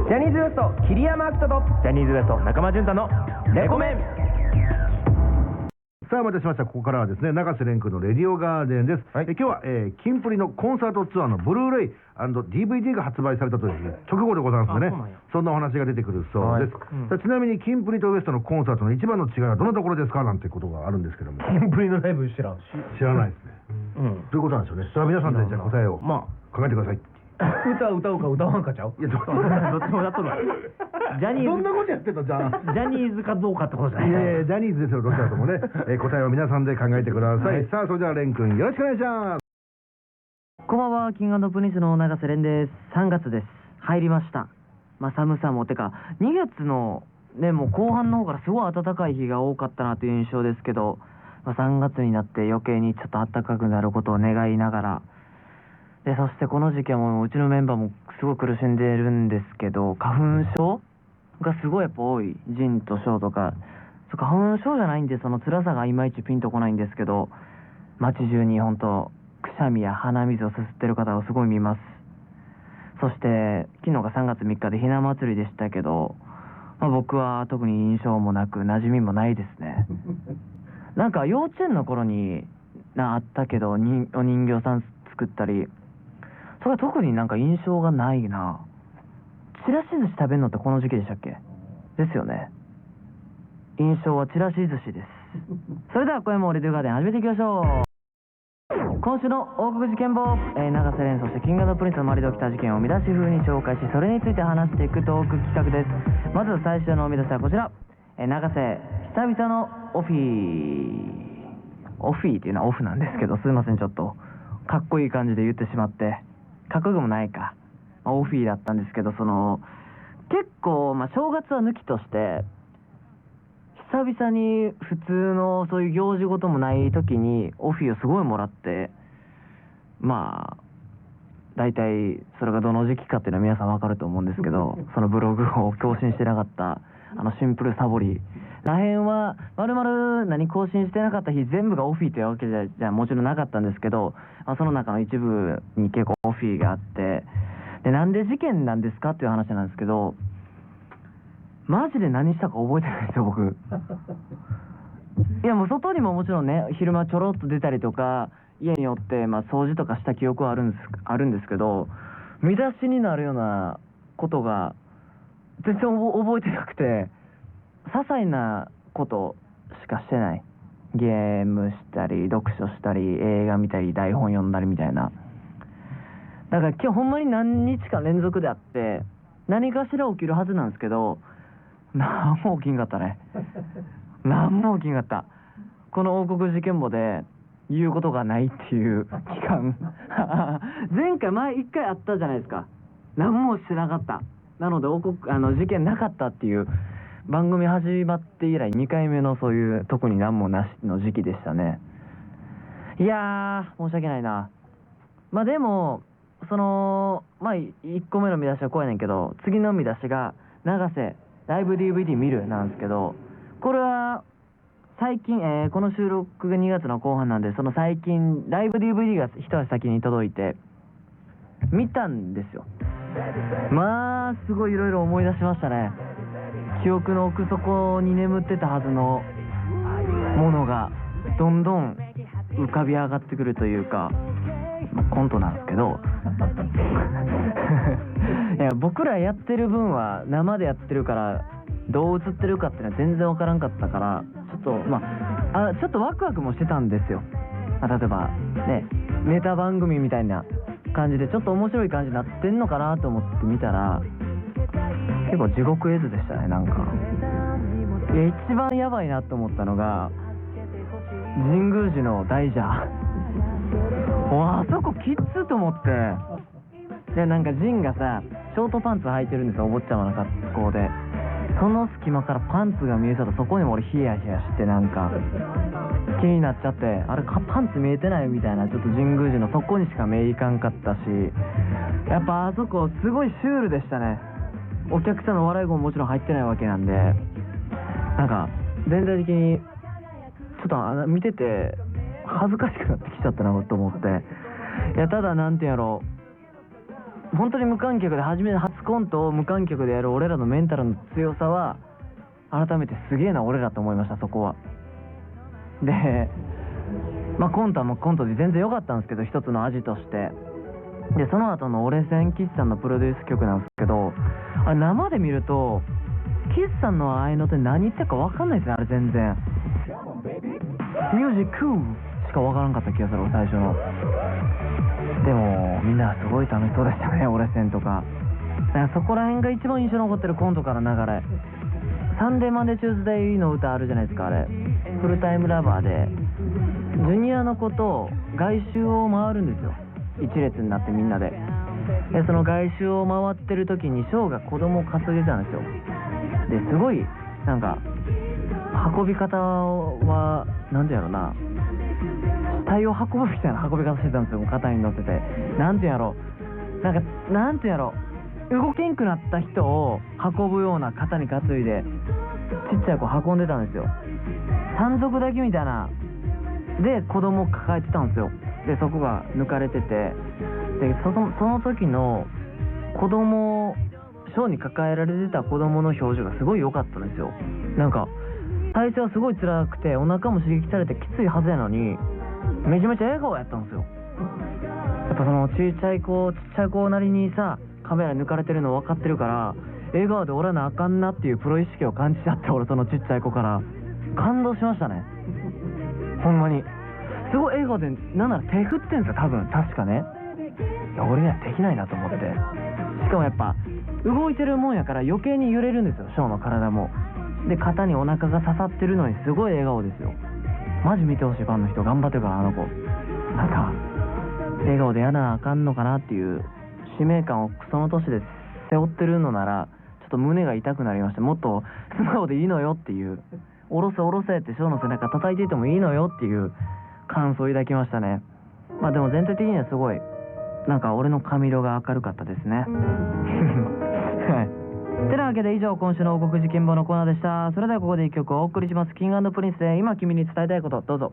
ジャニーズ WEST 桐山明人とジャニーズ WEST 中間淳太のレコメン。さあ、お待たせしました。ここからはですね、永瀬廉君のレディオガーデンです。今日は、キンプリのコンサートツアーのブルーレイ&DVD が発売されたという直後でございますのでね、そんなお話が出てくるそうです。ちなみにキンプリとウエストのコンサートの一番の違いはどんなところですかなんてことがあるんですけども。キンプリのライブ知らんし。知らないですね。ということなんでしょうね。さあ、皆さんでじゃあ答えを考えてください。歌うか歌わんかちゃう。いや、どっちもやっとるわ。ジャニーズどんなことやってんのじゃあ。ジャニーズかどうかってことじゃない。いやいや、ジャニーズですよ、どちらともね。答えを皆さんで考えてください。さあ、それでは廉君、よろしくお願いします。こんばんは、キング&プリンスの永瀬廉です。3月です。入りました。寒さもてか2月のね、もう後半の方からすごい暖かい日が多かったなという印象ですけど、3月になって余計にちょっと暖かくなることを願いながら、でそしてこの時期はもううちのメンバーもすごい苦しんでいるんですけど、花粉症がすごいやっぱ多い。ジンとショウとか、花粉症じゃないんで、その辛さがいまいちピンとこないんですけど、街中に本当くしゃみや鼻水をすすってる方をすごい見ます。そして昨日が3月3日でひな祭りでしたけど、僕は特に印象もなく馴染みもないですね。なんか幼稚園の頃にあったけど、お人形さん作ったり、それは特になんか印象がないな。ちらし寿司食べるのってこの時期でしたっけ？ですよね。印象はちらし寿司です。それでは声もレディオガーデン始めていきましょう。今週の王国事件簿、永瀬廉そしてキング&プリンスの周りで起きた事件を見出し風に紹介し、それについて話していくトーク企画です。まず最初の見出しはこちら。永瀬久々のオフィーっていうのはオフなんですけど、すいません、ちょっとかっこいい感じで言ってしまって、かっこよくもないか、オフィーだったんですけど、結構正月は抜きとして久々に普通のそういう行事事もない時にオフィーをすごいもらって、大体それがどの時期かっていうのは皆さん分かると思うんですけど、そのブログを更新してなかったシンプルサボりらへんはまるまる更新してなかった日全部がオフィーというわけじゃもちろんなかったんですけど、その中の一部に結構オフィーがあって、でなんで事件なんですかっていう話なんですけど、マジで何したか覚えてないんですよ、僕。いや、もう外にももちろんね、昼間ちょろっと出たりとか、家によって掃除とかした記憶はあるんですけど、見出しになるようなことが全然覚えてなくて、些細なことしかしてない。ゲームしたり読書したり映画見たり台本読んだりみたいな。だから今日ほんまに何日か連続であって何かしら起きるはずなんですけど、何も起きんかったね。何も起きんかった。この王国事件簿で言うことがないっていう期間前回一回あったじゃないですか。何もしてなかった。なので事件なかったっていう番組始まって以来2回目のそういう特に何もなしの時期でしたね。いやー申し訳ないな。でも1個目の見出しはこうやねんけど、次の見出しが永瀬ライブ DVD 見るなんですけど、これは最近、この収録が2月の後半なんで、その最近ライブ DVD が一足先に届いて見たんですよ。すごいいろいろ思い出しましたね。記憶の奥底に眠ってたはずのものがどんどん浮かび上がってくるというか、コントなんですけどいや、僕らやってる分は生でやってるからどう映ってるかっていうのは全然わからんかったから、ちょっとワクワクもしてたんですよ。例えばね、ネタ番組みたいな感じでちょっと面白い感じになってんのかなと思って見たら、結構地獄絵図でしたね。いや、一番やばいなと思ったのが神宮寺の大蛇あそこキッズと思って、でジンがさショートパンツ履いてるんですよ、お坊ちゃまの格好で。その隙間からパンツが見えたら、そこにも俺ヒヤヒヤして気になっちゃって、あれパンツ見えてないみたいな、ちょっと神宮寺のそこにしか目いかんかったし、やっぱあそこすごいシュールでしたね。お客さんの笑い声ももちろん入ってないわけなんで、全体的にちょっと見てて恥ずかしくなってきちゃったなと思って。いや、ただなんてやろう、本当に無観客で初コントを無観客でやる俺らのメンタルの強さは改めてすげえな俺らと思いました、そこは。でまあコントはもうコントで全然良かったんですけど、一つの味として。でその後の俺戦岸さんのプロデュース曲なんですけど、あれ生で見ると岸さんの合いの手何言ってるか分かんないですね、あれ全然。ミュージックしか分からんかった気がする、最初の。でもみんなすごい楽しそうでしたね、俺戦とか。だからそこら辺が一番印象に残ってるコントから流れ。サンデーマンデーチューズデイの歌あるじゃないですか、あれフルタイムラバーでジュニアの子と外周を回るんですよ、一列になってみんなで。でその外周を回ってる時にショーが子供を担いでたんですよ。ですごいなんか運び方はなんてやろな、死体を運ぶみたいな運び方してたんですよ、肩に乗ってて。なんてやろ、なんてやろ、動けんくなった人を運ぶような肩に担いでちっちゃい子運んでたんですよ。山賊抱きみたいなで子供を抱えてたんですよ。でそこが抜かれてて、でその時の子供、ショーに抱えられてた子供の表情がすごい良かったんですよ。なんか体勢はすごい辛くてお腹も刺激されてきついはずやのにめちゃめちゃ笑顔やったんですよ。やっぱそのちっちゃい子なりにさカメラ抜かれてるの分かってるから笑顔でおらなあかんなっていうプロ意識を感じちゃって、俺そのちっちゃい子から感動しましたね、ほんまに。すごい笑顔で、なんなら手振ってんすよ多分、確かね。いや俺にはできないなと思って。しかもやっぱ動いてるもんやから余計に揺れるんですよ、ショーの体も。で肩にお腹が刺さってるのにすごい笑顔ですよ。マジ見てほしい、ファンの人頑張ってるから、あの子なんか笑顔でやらなあかんのかなっていう使命感をその年で背負ってるのならちょっと胸が痛くなりました。もっと素直でいいのよっていう、おろせおろせってショーの背中叩いていてもいいのよっていう感想を抱きましたね。まあでも全体的にはすごいなんか俺の髪色が明るかったですねはい。てなわけで以上今週の王国事件簿のコーナーでした。それではここで一曲お送りします。King&Princeで今君に伝えたいこと、どうぞ。